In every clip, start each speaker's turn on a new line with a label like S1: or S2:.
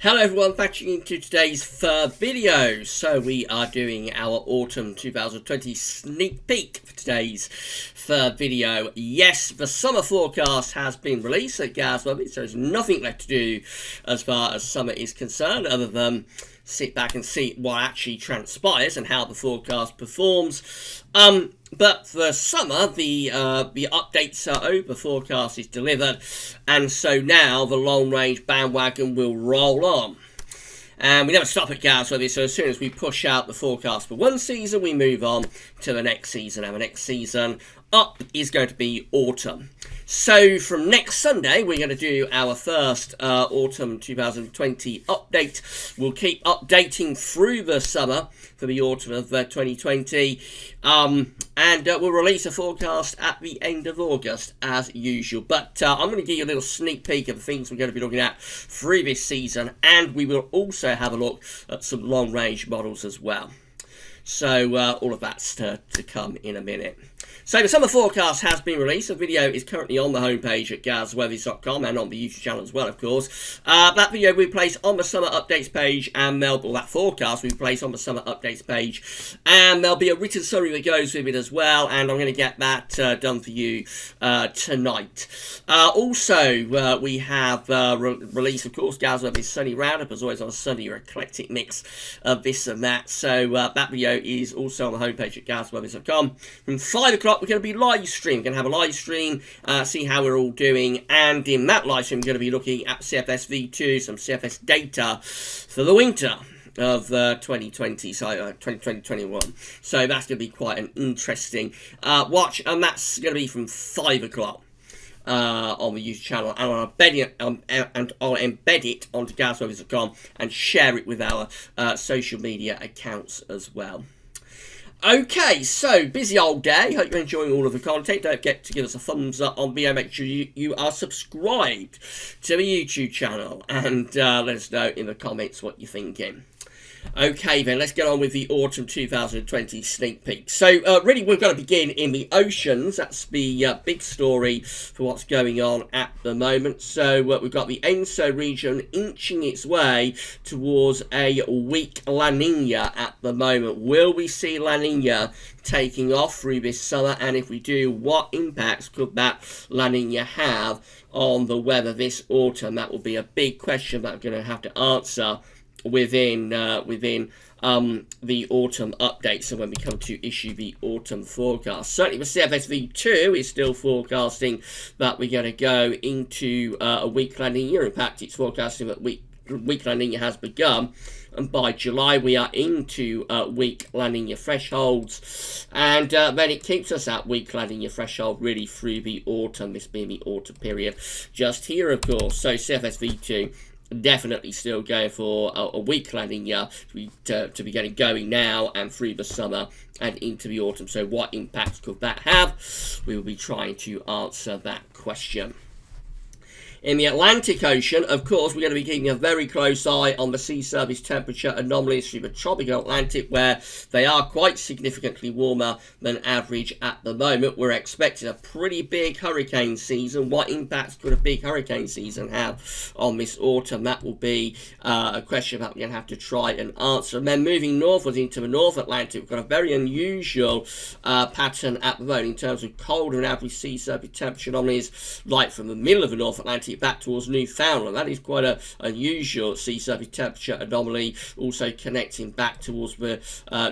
S1: Hello everyone, thank you into today's third video. So we are doing our autumn 2020 sneak peek for today's third video. Yes, the summer forecast has been released at Gasworthy, so there's nothing left to do as far as summer is concerned other than sit back and see what actually transpires and how the forecast performs. But for summer, the updates are over, forecast is delivered, and so now the long-range bandwagon will roll on. And we never stop at Gasworthy, so as soon as we push out the forecast for one season, we move on to the next season. And the next season up is going to be autumn. So from next Sunday, we're going to do our first autumn 2020 update. We'll keep updating through the summer for the autumn of 2020. And we'll release a forecast at the end of August, as usual. But I'm going to give you a little sneak peek of the things we're going to be looking at through this season. And we will also have a look at some long-range models as well. So all of that's to come in a minute. So the summer forecast has been released. The video is currently on the homepage at gasworthies.com and on the YouTube channel as well, of course. That video we place on the summer updates page, and that forecast we place on the summer updates page. And there'll be a written summary that goes with it as well, and I'm going to get that done for you tonight. Also, we have released, of course, Gasworthy's Sunny Roundup, as always on a Sunday eclectic mix of this and that. So that video is also on the homepage at gasworthies.com. From 5 o'clock, we're going to be live stream. We're going to have a live stream, see how we're all doing, and in that live stream, we're going to be looking at CFS V2, some CFS data for the winter of 2020, so 2021. So that's going to be quite an interesting watch, and that's going to be from 5 o'clock. On the YouTube channel, and I'll embed it onto gasworthies.com and share it with our social media accounts as well. Okay, so busy old day. Hope you're enjoying all of the content. Don't forget to give us a thumbs up on video. Make sure you are subscribed to the YouTube channel, and let us know in the comments what you're thinking. Okay then, let's get on with the autumn 2020 sneak peek. So really we're going to begin in the oceans. That's the big story for what's going on at the moment. So we've got the ENSO region inching its way towards a weak La Nina at the moment. Will we see La Nina taking off through this summer? And if we do, what impacts could that La Nina have on the weather this autumn? That will be a big question that I'm going to have to answer within the autumn update, so when we come to issue the autumn forecast. Certainly the CFS-V2 is still forecasting that we're going to go into a weak La Nina. In fact, it's forecasting that weak La Nina has begun, and by July we are into weak La Nina thresholds, and then it keeps us at weak La Nina threshold really through the autumn, this being the autumn period just here, of course. So CFS-V2 definitely still going for a weak La Nina to be getting going now and through the summer and into the autumn. So what impacts could that have? We will be trying to answer that question. In the Atlantic Ocean, of course, we're going to be keeping a very close eye on the sea surface temperature anomalies through the tropical Atlantic, where they are quite significantly warmer than average at the moment. We're expecting a pretty big hurricane season. What impacts could a big hurricane season have on this autumn? That will be a question that we're going to have to try and answer. And then moving northwards into the North Atlantic, we've got a very unusual pattern at the moment in terms of colder than average sea surface temperature anomalies, right from the middle of the North Atlantic back towards Newfoundland. That is quite an unusual sea surface temperature anomaly, also connecting back towards the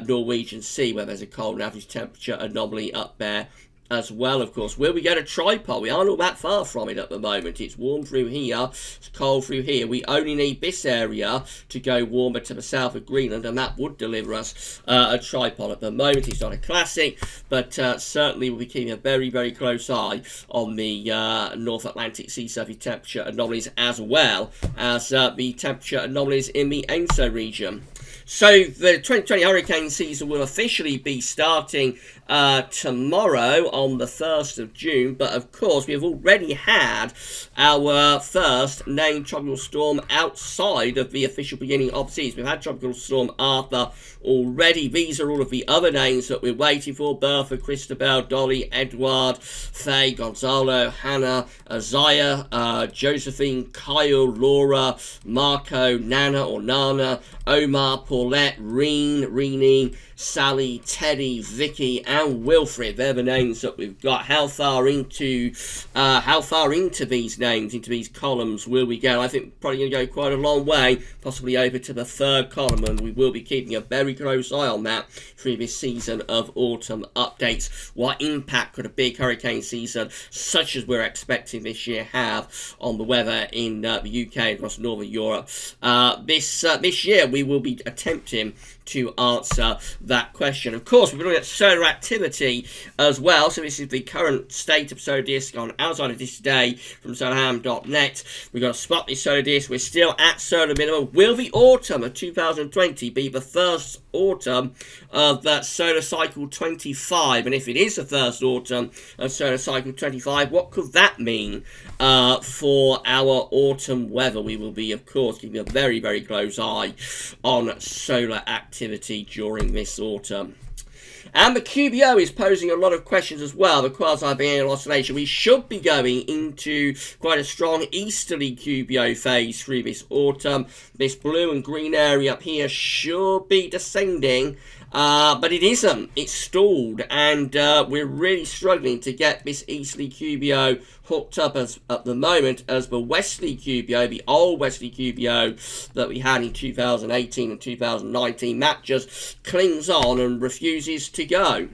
S1: Norwegian Sea, where there's a cold and average temperature anomaly up there as well, of course. Will we get a tripod? We aren't all that far from it at the moment. It's warm through here, it's cold through here. We only need this area to go warmer to the south of Greenland, and that would deliver us a tripod. At the moment, it's not a classic, but certainly we'll be keeping a very, very close eye on the North Atlantic sea surface temperature anomalies, as well as the temperature anomalies in the ENSO region. So the 2020 hurricane season will officially be starting tomorrow on the 1st of June, but of course we have already had our first named tropical storm outside of the official beginning of season. We've had Tropical Storm Arthur already. These are all of the other names that we're waiting for: Bertha, Christabel, Dolly, Edward, Faye, Gonzalo, Hannah, Isaiah, Josephine, Kyle, Laura, Marco, Nana or Nana, Omar, Paulette, Reen, Reenie, Sally, Teddy, Vicky, and Wilfred. They're the names that we've got. How far into these names, into these columns will we go? I think probably going to go quite a long way, possibly over to the third column, and we will be keeping a very close eye on that through this season of autumn updates. What impact could a big hurricane season such as we're expecting this year have on the weather in the UK across Northern Europe? This year we will be attempting to answer that question. Of course, we're looking at solar activity as well. So this is the current state of solar disk on our side of this today from solarham.net. We've got to spot this solar disk. We're still at solar minimum. Will the autumn of 2020 be the first autumn of that solar cycle 25? And if it is the first autumn of solar cycle 25, what could that mean for our autumn weather? We will be, of course, keeping a very, very close eye on solar activity during this autumn. And the QBO is posing a lot of questions as well, the quasi-biennial oscillation. We should be going into quite a strong easterly QBO phase through this autumn. This blue and green area up here should be descending, but it isn't. It's stalled, and we're really struggling to get this easterly QBO hooked up at the moment, as the westerly QBO, the old westerly QBO that we had in 2018 and 2019, that just clings on and refuses to go.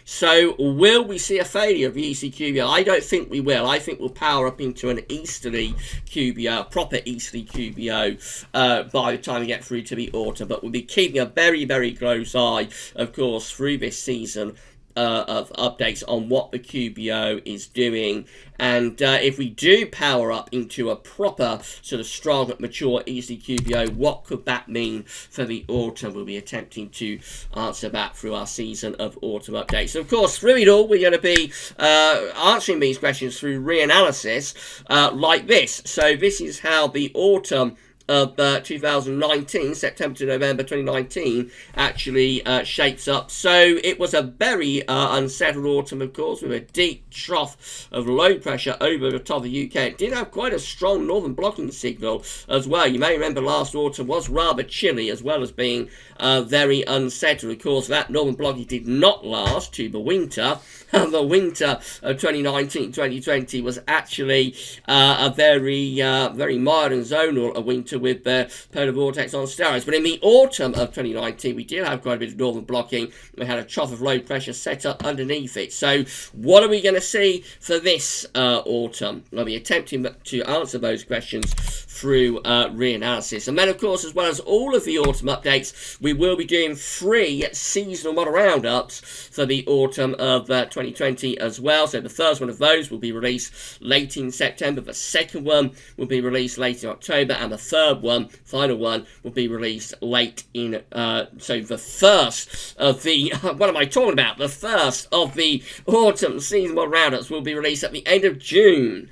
S1: So will we see a failure of the easterly QBO? I don't think we will. I think we'll power up into an easterly QBO, a proper easterly QBO by the time we get through to the autumn. But we'll be keeping a very, very close eye, of course, through this season of updates on what the QBO is doing. And if we do power up into a proper sort of strong, mature, easterly QBO, what could that mean for the autumn? We'll be attempting to answer that through our season of autumn updates. So, of course, through it all, we're going to be answering these questions through reanalysis like this. So this is how the autumn of 2019, September to November 2019, actually shapes up. So it was a very unsettled autumn, of course, with a deep trough of low pressure over the top of the UK. It did have quite a strong northern blocking signal as well. You may remember last autumn was rather chilly, as well as being very unsettled. Of course, that northern blocking did not last to the winter. The winter of 2019-2020 was actually a very mild and zonal winter with the polar vortex on steroids. But in the autumn of 2019, we did have quite a bit of northern blocking. We had a trough of low pressure set up underneath it. So what are we going to see for this autumn? I'll be attempting to answer those questions through reanalysis. And then, of course, as well as all of the autumn updates, we will be doing 3 seasonal model roundups for the autumn of 2020 as well. So the first one of those will be released late in September. The second one will be released late in October. And the third one, final one, will be released late in... so the first of the... what am I talking about? The first of the autumn seasonal model roundups will be released at the end of June.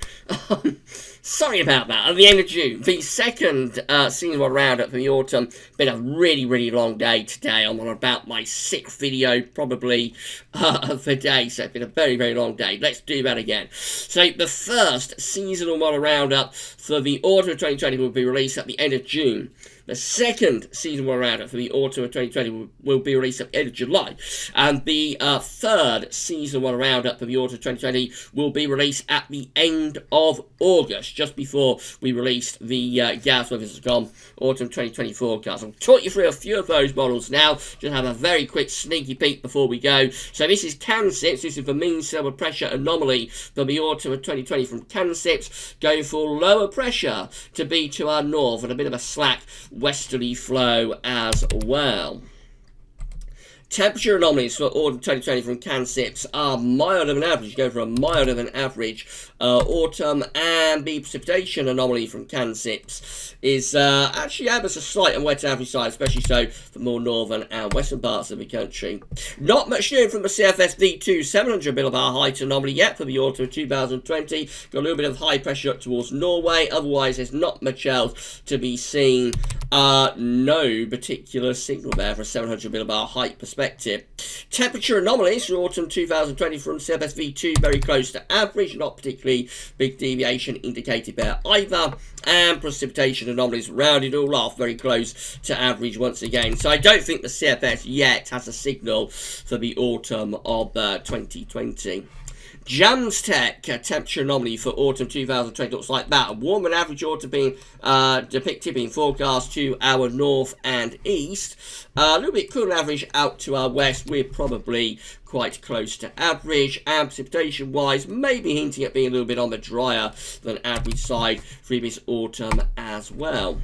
S1: Sorry about that, at the end of June. The second seasonal roundup for the autumn. Been a really, really long day today. I'm on about my 6th video, probably, of the day. So it's been a very, very long day. Let's do that again. So the first seasonal model roundup for the autumn of 2020 will be released at the end of June. The second seasonal roundup for the autumn of 2020 will be released at the end of July. And the third seasonal roundup for the autumn of 2020 will be released at the end of August, just before we released the GaussWeather.com autumn 2020 forecast. I'll talk you through a few of those models now. Just have a very quick sneaky peek before we go. So this is CANSIPS. This is the mean silver pressure anomaly for the autumn of 2020 from CANSIPS, going for lower pressure to be to our north and a bit of a slack westerly flow as well. Temperature anomalies for autumn 2020 from CanSIPs are milder than average. Go for a milder than average autumn. And the precipitation anomaly from CanSIPs is actually ever so slight and wet average side, especially so for more northern and western parts of the country. Not much new from the CFS V2 700 millibar height anomaly yet for the autumn of 2020. Got a little bit of high pressure up towards Norway. Otherwise, there's not much else to be seen. No particular signal there for a 700 millibar height perspective. Temperature anomalies for autumn 2020 from CFS V2 very close to average, not particularly big deviation indicated there either. And precipitation anomalies rounded all off very close to average once again. So I don't think the CFS yet has a signal for the autumn of 2020. JAMSTEC temperature anomaly for autumn 2020 looks like that. A warm and average autumn being depicted, being forecast to our north and east. A little bit cooler average out to our west. We're probably quite close to average. And precipitation wise, maybe hinting at being a little bit on the drier than average side for this autumn as well.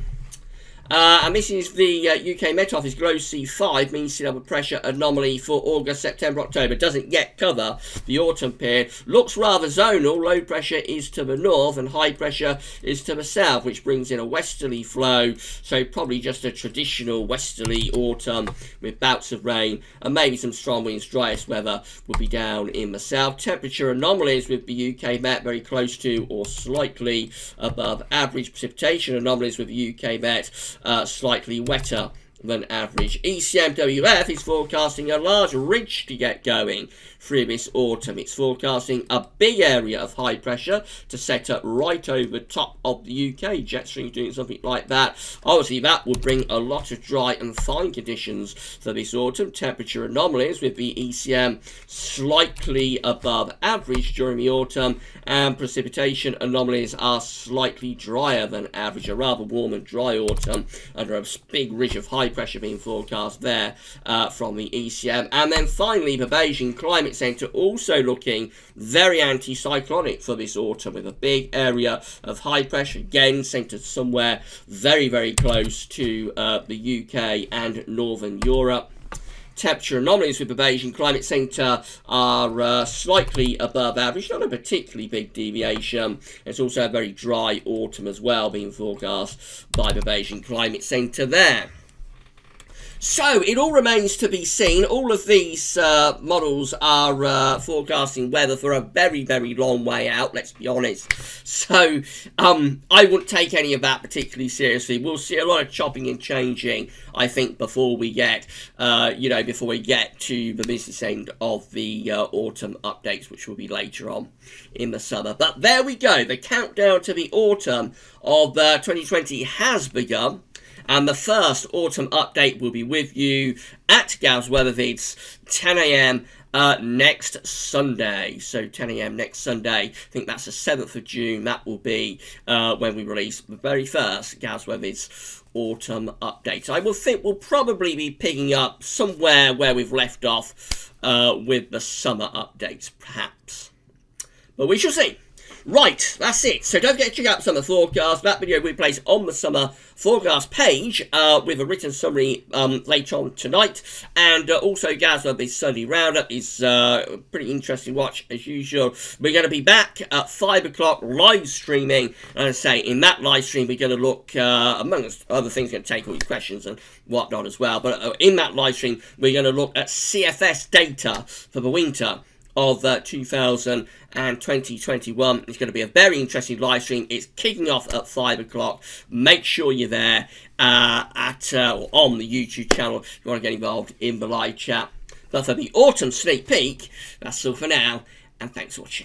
S1: And this is the UK Met Office Glow C5, mean sea level pressure anomaly for August, September, October. Doesn't yet cover the autumn period. Looks rather zonal. Low pressure is to the north and high pressure is to the south, which brings in a westerly flow. So probably just a traditional westerly autumn with bouts of rain and maybe some strong winds. Driest weather will be down in the south. Temperature anomalies with the UK Met very close to or slightly above average. Precipitation anomalies with the UK Met slightly wetter than average. ECMWF is forecasting a large ridge to get going through this autumn. It's forecasting a big area of high pressure to set up right over top of the UK. Jet stream doing something like that. Obviously, that will bring a lot of dry and fine conditions for this autumn. Temperature anomalies with the ECM slightly above average during the autumn, and precipitation anomalies are slightly drier than average. A rather warm and dry autumn under a big ridge of high pressure being forecast there from the ECM. And then finally, the Beijing Climate Centre also looking very anticyclonic for this autumn, with a big area of high pressure again centred somewhere very, very close to the UK and Northern Europe. Temperature anomalies with the Beijing Climate Centre are slightly above average, not a particularly big deviation. It's also a very dry autumn as well being forecast by the Beijing Climate Centre there. So, it all remains to be seen. All of these models are forecasting weather for a very, very long way out, let's be honest. So, I wouldn't take any of that particularly seriously. We'll see a lot of chopping and changing, I think, before we get, before we get to the business end of the autumn updates, which will be later on in the summer. But there we go. The countdown to the autumn of 2020 has begun. And the first autumn update will be with you at Gav's Weather Vids, 10 a.m. Next Sunday. So 10 a.m. next Sunday. I think that's the 7th of June. That will be when we release the very first Gav's Weather Vids autumn update. I will think we'll probably be picking up somewhere where we've left off with the summer updates, perhaps. But we shall see. Right, that's it. So don't forget to check out the summer forecast. That video will be placed on the summer forecast page with a written summary later on tonight. And also, Gav's Sunday Roundup is a pretty interesting watch as usual. We're going to be back at 5 o'clock live streaming. And I say, in that live stream, we're going to look, amongst other things, going to take all your questions and whatnot as well. But in that live stream, we're going to look at CFS data for the winter of 2020-21. It's going to be a very interesting live stream. It's kicking off at 5 o'clock. Make sure you're there on the YouTube channel if you want to get involved in the live chat. But for the autumn sneak peek, that's all for now, and thanks for watching.